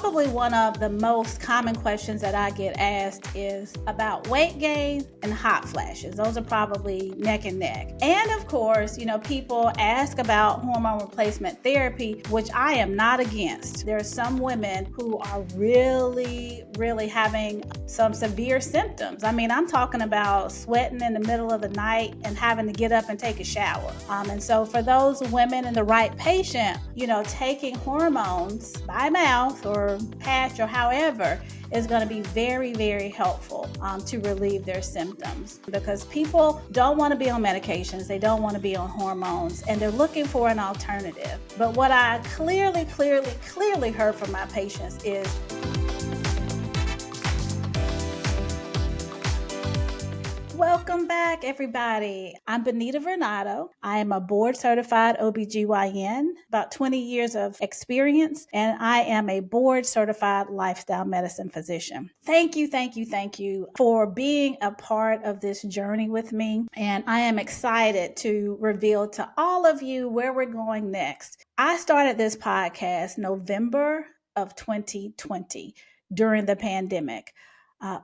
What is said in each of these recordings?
Probably one of the most common questions that I get asked is about weight gain and hot flashes. Those are probably neck and neck. And of course, people ask about hormone replacement therapy, which I am not against. There are some women who are really, really having some severe symptoms. I mean, I'm talking about sweating in the middle of the night and having to get up and take a shower. And so for those women and the right patient, taking hormones by mouth or patch or however is going to be very, very helpful to relieve their symptoms, because people don't want to be on medications. They don't want to be on hormones, and they're looking for an alternative. But what I clearly heard from my patients is welcome back, everybody. I'm Benita Varnado. I am a board-certified OBGYN, about 20 years of experience, and I am a board-certified lifestyle medicine physician. Thank you for being a part of this journey with me, and I am excited to reveal to all of you where we're going next. I started this podcast November of 2020 during the pandemic.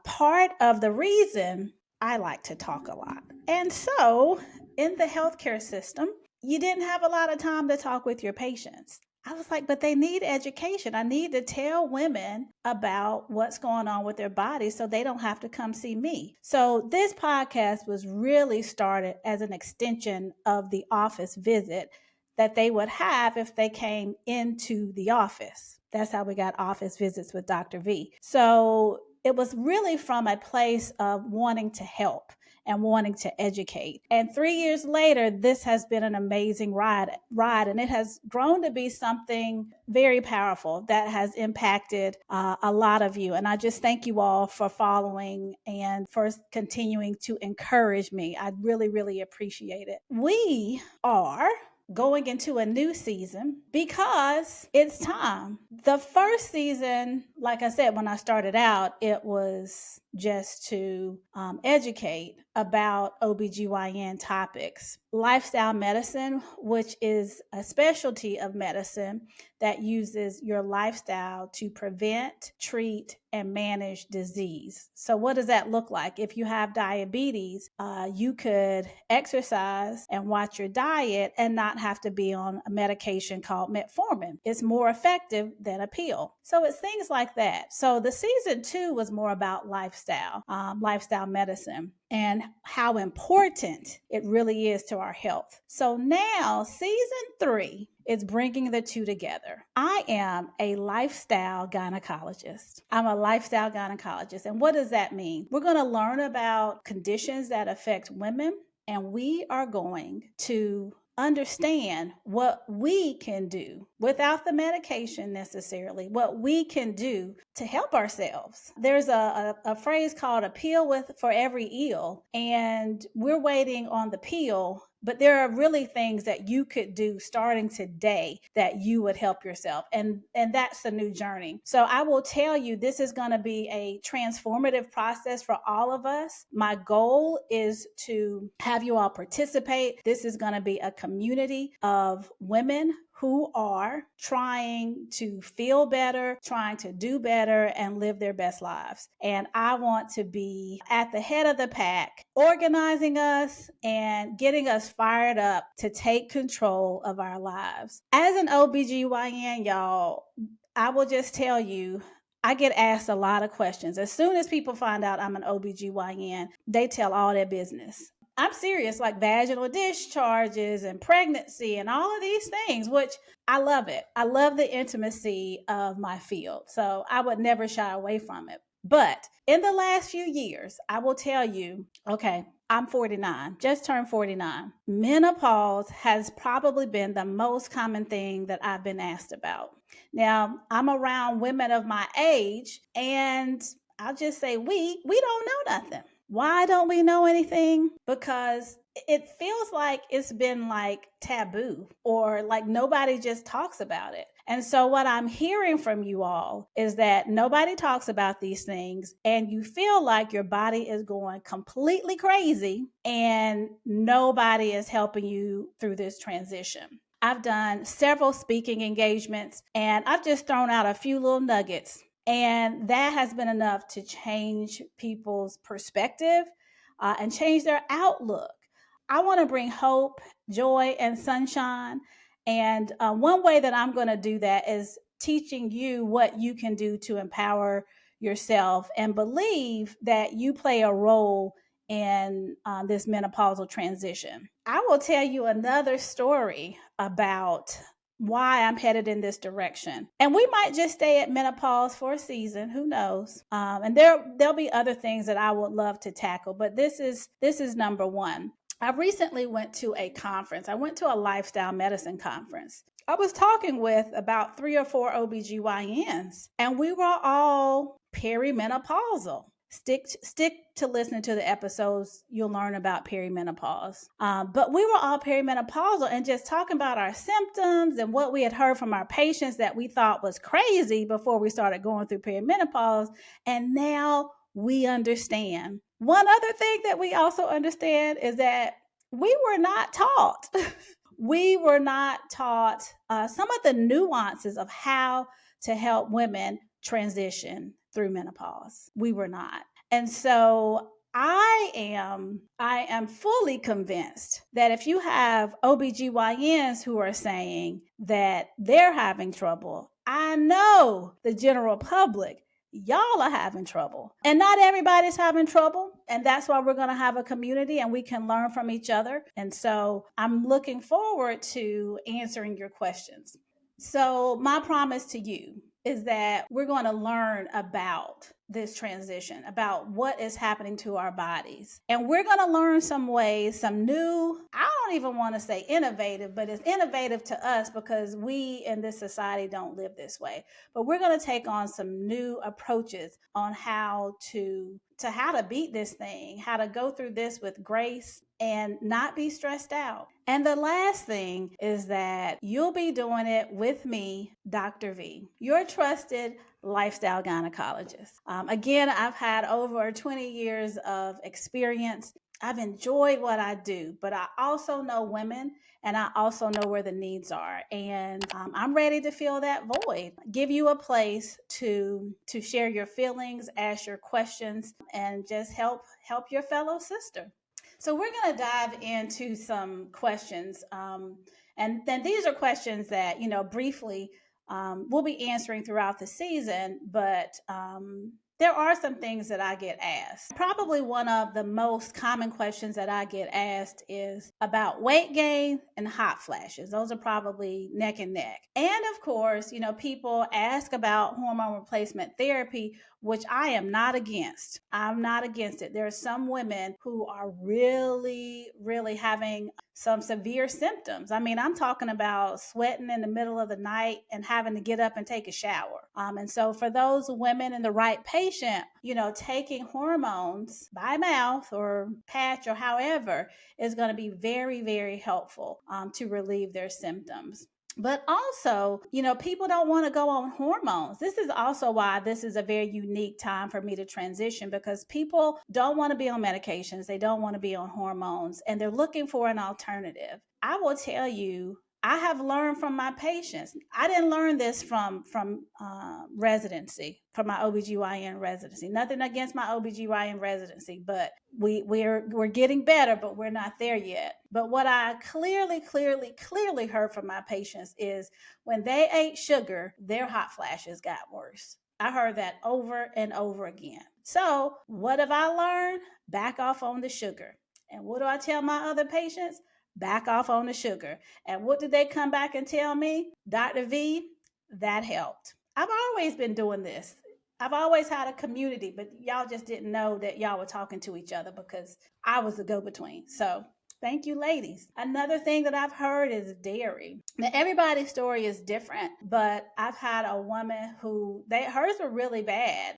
Part of the reason I like to talk a lot. And so in the healthcare system, you didn't have a lot of time to talk with your patients. I was like, but they need education. I need to tell women about what's going on with their bodies so they don't have to come see me. So this podcast was really started as an extension of the office visit that they would have if they came into the office. That's how we got office visits with Dr. V. So it was really from a place of wanting to help and wanting to educate. And 3 years later, this has been an amazing ride, and it has grown to be something very powerful that has impacted a lot of you. And I just thank you all for following and for continuing to encourage me. I really, really appreciate it. We are going into a new season because it's time. The first season, like I said, when I started out, it was just to educate about OBGYN topics. Lifestyle medicine, which is a specialty of medicine that uses your lifestyle to prevent, treat, and manage disease. So what does that look like? If you have diabetes, you could exercise and watch your diet and not have to be on a medication called metformin. It's more effective than a pill. So it's things like that. So the season 2 was more about lifestyle medicine, and how important it really is to our health. So now season 3 is bringing the two together. I am a lifestyle gynecologist. And what does that mean? We're going to learn about conditions that affect women, and we are going to understand what we can do without the medication necessarily, what we can do to help ourselves. There's a phrase called a pill for every ill, and we're waiting on the pill. But there are really things that you could do starting today that you would help yourself. And that's the new journey. So I will tell you, this is going to be a transformative process for all of us. My goal is to have you all participate. This is going to be a community of women who are trying to feel better, trying to do better, and live their best lives. And I want to be at the head of the pack, organizing us and getting us fired up to take control of our lives. As an OBGYN, y'all, I will just tell you, I get asked a lot of questions. As soon as people find out I'm an OBGYN, they tell all their business. I'm serious, like vaginal discharges and pregnancy and all of these things, which I love it. I love the intimacy of my field. So I would never shy away from it. But in the last few years, I will tell you, okay, I'm 49, just turned 49. Menopause has probably been the most common thing that I've been asked about. Now, I'm around women of my age, and I'll just say we don't know nothing. Why don't we know anything? Because it feels like it's been like taboo, or like nobody just talks about it. And so what I'm hearing from you all is that nobody talks about these things, and you feel like your body is going completely crazy and nobody is helping you through this transition. I've done several speaking engagements, and I've just thrown out a few little nuggets. And that has been enough to change people's perspective and change their outlook. I want to bring hope, joy, and sunshine. And one way that I'm going to do that is teaching you what you can do to empower yourself and believe that you play a role in this menopausal transition. I will tell you another story about why I'm headed in this direction. And we might just stay at menopause for a season, who knows? And there'll be other things that I would love to tackle, but this is number one. I recently went to a conference. I went to a lifestyle medicine conference. I was talking with about 3 or 4 OBGYNs, and we were all perimenopausal. Stick to listening to the episodes. You'll learn about perimenopause. But we were all perimenopausal and just talking about our symptoms and what we had heard from our patients that we thought was crazy before we started going through perimenopause. And now we understand. One other thing that we also understand is that we were not taught. We were not taught some of the nuances of how to help women transition through menopause. We were not. And so I am fully convinced that if you have OBGYNs who are saying that they're having trouble, I know the general public, y'all are having trouble. And not everybody's having trouble. And that's why we're going to have a community and we can learn from each other. And so I'm looking forward to answering your questions. So my promise to you is that we're going to learn about this transition, about what is happening to our bodies. And we're going to learn some ways, some new, I don't even want to say innovative, but it's innovative to us because we in this society don't live this way. But we're going to take on some new approaches on how to beat this thing, how to go through this with grace and not be stressed out. And the last thing is that you'll be doing it with me, Dr. V, your trusted lifestyle gynecologist. Again, I've had over 20 years of experience. I've enjoyed what I do, but I also know women and I also know where the needs are. And I'm ready to fill that void, give you a place to share your feelings, ask your questions, and just help your fellow sister. So we're going to dive into some questions. And then these are questions that, briefly we'll be answering throughout the season, but there are some things that I get asked. Probably one of the most common questions that I get asked is about weight gain and hot flashes. Those are probably neck and neck. And of course, people ask about hormone replacement therapy, which I am not against. I'm not against it. There are some women who are really, really having some severe symptoms. I mean, I'm talking about sweating in the middle of the night and having to get up and take a shower. And so for those women in the right patient, taking hormones by mouth or patch or however is going to be very, very helpful to relieve their symptoms. But also, people don't want to go on hormones. This is also why this is a very unique time for me to transition, because people don't want to be on medications. They don't want to be on hormones, and they're looking for an alternative. I will tell you, I have learned from my patients. I didn't learn this from residency, from my OBGYN residency. Nothing against my OBGYN residency, but we're getting better, but we're not there yet. But what I clearly heard from my patients is when they ate sugar, their hot flashes got worse. I heard that over and over again. So what have I learned? Back off on the sugar. And what do I tell my other patients? Back off on the sugar. And what did they come back and tell me? Dr. V, that helped. I've always been doing this. I've always had a community, but y'all just didn't know that y'all were talking to each other because I was the go-between. So thank you, ladies. Another thing that I've heard is dairy. Now, everybody's story is different, but I've had a woman who hers were really bad,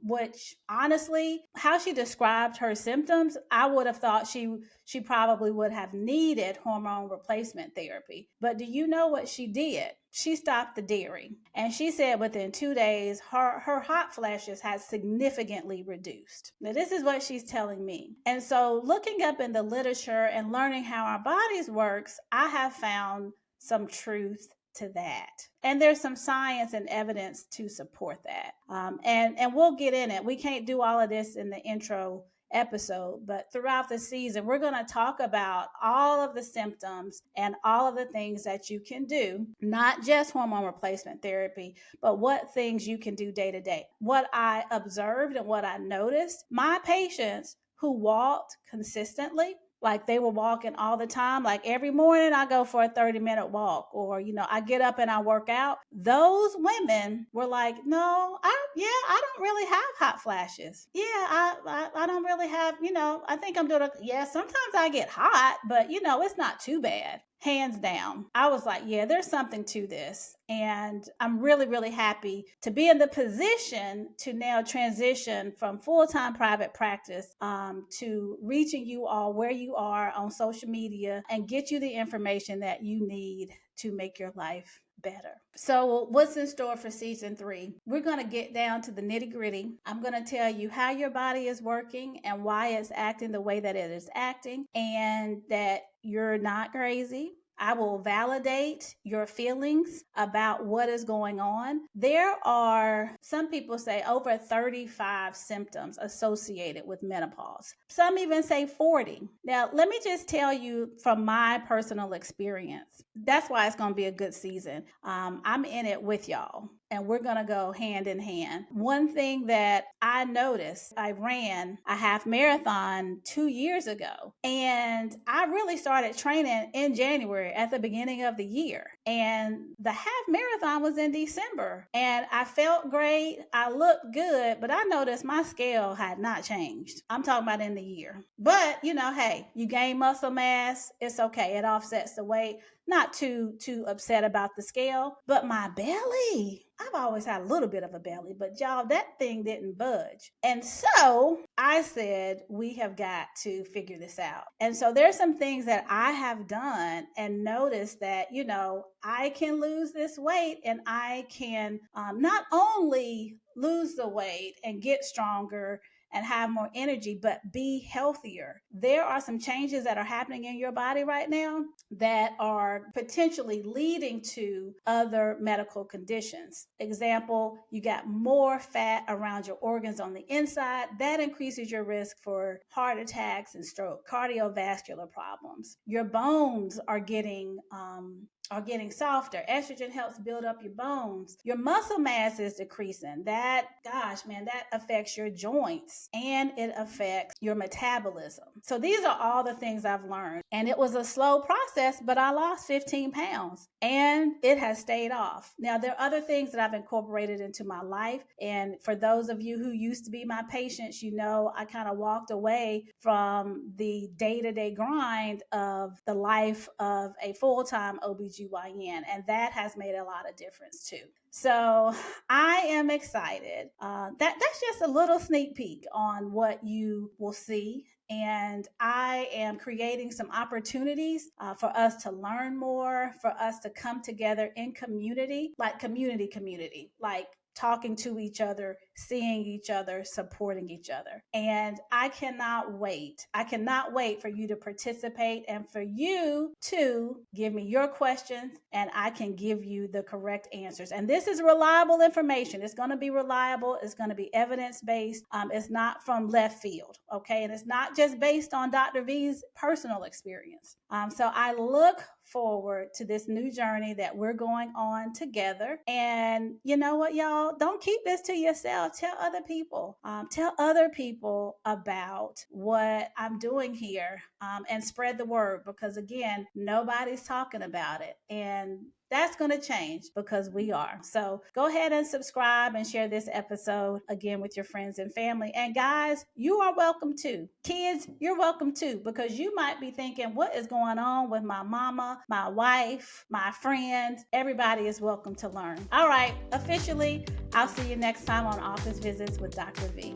which honestly, how she described her symptoms, I would have thought she probably would have needed hormone replacement therapy. But do you know what she did? She stopped the dairy. And she said within 2 days, her hot flashes had significantly reduced. Now, this is what she's telling me. And so looking up in the literature and learning how our bodies works, I have found some truth to that. And there's some science and evidence to support that. And we'll get in it. We can't do all of this in the intro episode, but throughout the season, we're going to talk about all of the symptoms and all of the things that you can do, not just hormone replacement therapy, but what things you can do day to day. What I observed and what I noticed, my patients who walked consistently, like they were walking all the time, like every morning I go for a 30-minute walk, or I get up and I work out. Those women were like, no, I don't really have hot flashes. Yeah, I don't really have, I think I'm doing sometimes I get hot, but it's not too bad. Hands down. I was like, yeah, there's something to this. And I'm really, really happy to be in the position to now transition from full-time private practice to reaching you all where you are on social media and get you the information that you need to make your life better. So what's in store for season 3? We're going to get down to the nitty-gritty. I'm going to tell you how your body is working and why it's acting the way that it is acting, and that you're not crazy. I will validate your feelings about what is going on. There are, some people say, over 35 symptoms associated with menopause. Some even say 40. Now, let me just tell you from my personal experience. That's why it's going to be a good season. I'm in it with y'all, and we're going to go hand in hand. One thing that I noticed, I ran a half marathon 2 years ago, and I really started training in January at the beginning of the year. And the half marathon was in December, and I felt great. I looked good, but I noticed my scale had not changed. I'm talking about in the year. But, hey, you gain muscle mass. It's okay. It offsets the weight. Not too upset about the scale, but my belly, I've always had a little bit of a belly, but y'all, that thing didn't budge. And so I said, we have got to figure this out. And so there's some things that I have done and noticed that, I can lose this weight, and I can not only lose the weight and get stronger and have more energy, but be healthier. There are some changes that are happening in your body right now that are potentially leading to other medical conditions. Example, you got more fat around your organs on the inside. That increases your risk for heart attacks and stroke, cardiovascular problems. Your bones are getting softer. Estrogen helps build up your bones. Your muscle mass is decreasing. That affects your joints, and it affects your metabolism. So these are all the things I've learned. And it was a slow process, but I lost 15 pounds and it has stayed off. Now, there are other things that I've incorporated into my life. And for those of you who used to be my patients, I kind of walked away from the day-to-day grind of the life of a full-time OBGYN. And that has made a lot of difference too. So I am excited. That's just a little sneak peek on what you will see. And I am creating some opportunities for us to learn more, for us to come together in community, like community, like talking to each other, seeing each other, supporting each other. And I cannot wait. I cannot wait for you to participate and for you to give me your questions, and I can give you the correct answers. And this is reliable information. It's going to be reliable. It's going to be evidence-based. It's not from left field, okay? And it's not just based on Dr. V's personal experience. So I look forward to this new journey that we're going on together. And you know what, y'all? Don't keep this to yourself. Tell other people. Tell other people about what I'm doing here, and spread the word, because again, nobody's talking about it. And that's going to change because we are. So go ahead and subscribe and share this episode again with your friends and family. And guys, you are welcome too. Kids, you're welcome too, because you might be thinking, what is going on with my mama, my wife, my friends? Everybody is welcome to learn. All right, officially, I'll see you next time on Office Visits with Dr. V.